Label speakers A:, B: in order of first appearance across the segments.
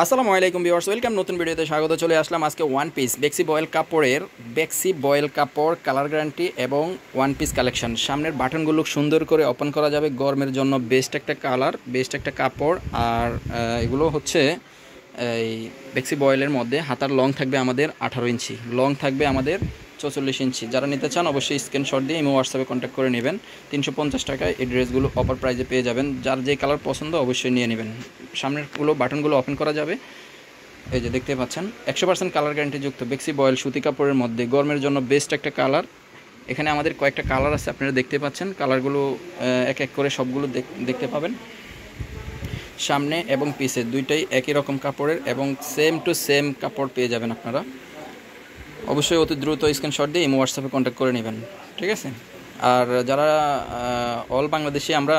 A: আসসালামু আলাইকুম viewers, welcome নতুন ভিডিওতে স্বাগত। চলে আসলাম আজকে ওয়ান পিস বেক্সি বয়েল কাপড়ের কাপড় কালার গ্যারান্টি এবং ওয়ান পিস কালেকশন। সামনের বাটনগুলো সুন্দর করে ওপেন করা যাবে, গরমের জন্য বেস্ট একটা কালার, বেস্ট একটা কাপড়। আর এগুলো হচ্ছে এই বেক্সি বয়েলের মধ্যে হাতার লং থাকবে আমাদের 18 ইঞ্চি, লং থাকবে আমাদের 44 ইঞ্চি। যারা নিতে চান অবশ্যই স্ক্রিনশট দিয়ে ইমো হোয়াটসঅ্যাপে কন্ট্যাক্ট করে নেবেন। 350 টাকায় এই ড্রেসগুলো অফার প্রাইজে পেয়ে যাবেন। যার যে কালার পছন্দ অবশ্যই নিয়ে নেবেন। সামনেরগুলো বাটনগুলো ওপেন করা যাবে, এই যে দেখতে পাচ্ছেন 100% কালার গ্যারান্টিযুক্ত বেক্সি বয়েল সুতি কাপড়ের মধ্যে গরমের জন্য বেস্ট একটা কালার। এখানে আমাদের কয়েকটা কালার আছে, আপনারা দেখতে পাচ্ছেন। কালারগুলো এক এক করে সবগুলো দেখতে পাবেন। সামনে এবং পিছে দুইটাই একই রকম কাপড়ের এবং সেম টু সেম কাপড় পেয়ে যাবেন আপনারা। অবশ্যই অতি দ্রুত স্ক্রিনশট দিয়ে ইমো হোয়াটসঅ্যাপে কন্ট্যাক্ট করে নেবেন, ঠিক আছে। আর যারা অল বাংলাদেশে আমরা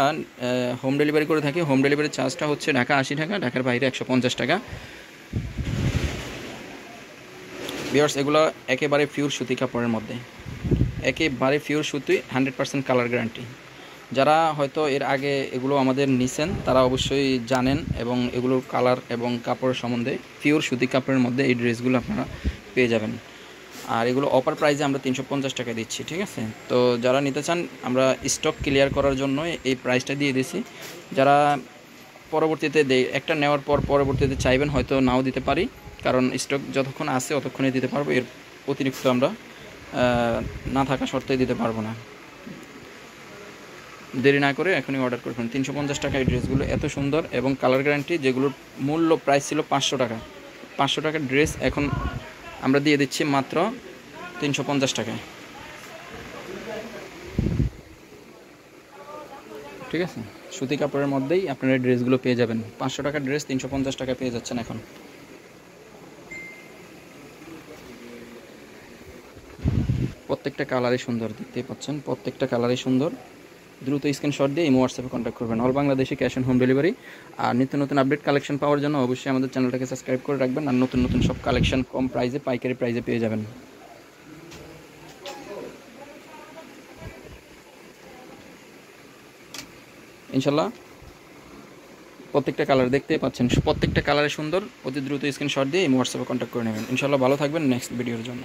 A: হোম ডেলিভারি করে থাকি, হোম ডেলিভারি চার্জটা হচ্ছে ঢাকা 80 টাকা, ঢাকার বাইরে 150 টাকা। ভিউয়ার্স, এগুলো একেবারে পিওর সুতি কাপড়ের মধ্যে, একেবারে পিওর সুতি, 100% কালার গ্যারান্টি। যারা হয়তো এর আগে এগুলো আমাদের নিছেন তারা অবশ্যই জানেন এবং এগুলোর কালার এবং কাপড়ের সম্বন্ধে। পিওর সুতি কাপড়ের মধ্যে এই ড্রেসগুলো আপনারা পেয়ে যাবেন। আর এগুলো অফার প্রাইসে আমরা 350 টাকা দিচ্ছি, ঠিক আছে। তো যারা নিতে চান, আমরা স্টক ক্লিয়ার করার জন্য এই প্রাইসটা দিয়ে দিছি। যারা পরবর্তীতে একটা নেওয়ার পর পরবর্তীতে চাইবেন, হয়তো নাও দিতে পারি, কারণ স্টক যতক্ষণ আছে ততক্ষণই দিতে পারবো। এর অতিরিক্ত আমরা না থাকা সত্ত্বেও দিতে পারবো না। দেরি না করে এখনই অর্ডার করে ফেলুন। 350 টাকা এই ড্রেসগুলো এত সুন্দর এবং কালার গ্যারান্টি, যেগুলোর মূল্য প্রাইস ছিল 500 টাকা। 500 টাকার ড্রেস এখন আমরা দিয়ে দিচ্ছি মাত্র 350 টাকায়, ঠিক আছে। সুতি কাপড়ের মধ্যেই আপনারা এই ড্রেসগুলো পেয়ে যাবেন। 500 টাকার ড্রেস 350 টাকায় পেয়ে যাচ্ছেন এখন। প্রত্যেকটা কালারই সুন্দর, দেখতেই পাচ্ছেন, প্রত্যেকটা কালারই সুন্দর। দ্রুত স্ক্রিনশট দিয়ে ইমো হোয়াটসঅ্যাপে কন্ট্যাক্ট করবেন। অল বাংলাদেশে ক্যাশ অন হোম ডেলিভারি। আর নিত্য নতুন আপডেট কালেকশন পাওয়ার জন্য অবশ্যই আমাদের চ্যানেলটাকে সাবস্ক্রাইব করে রাখবেন। আর নতুন নতুন সব কালেকশন কম প্রাইসে, পাইকারি প্রাইসে পেয়ে যাবেন ইনশাল্লাহ। প্রত্যেকটা কালার দেখতেই পাচ্ছেন, প্রত্যেকটা কালারে সুন্দর। অতি দ্রুত স্ক্রিনশট দিয়ে ইমো হোয়াটসঅ্যাপে কন্ট্যাক্ট করে নেবেন ইনশাল্লাহ। ভালো থাকবেন নেক্সট ভিডিওর জন্য।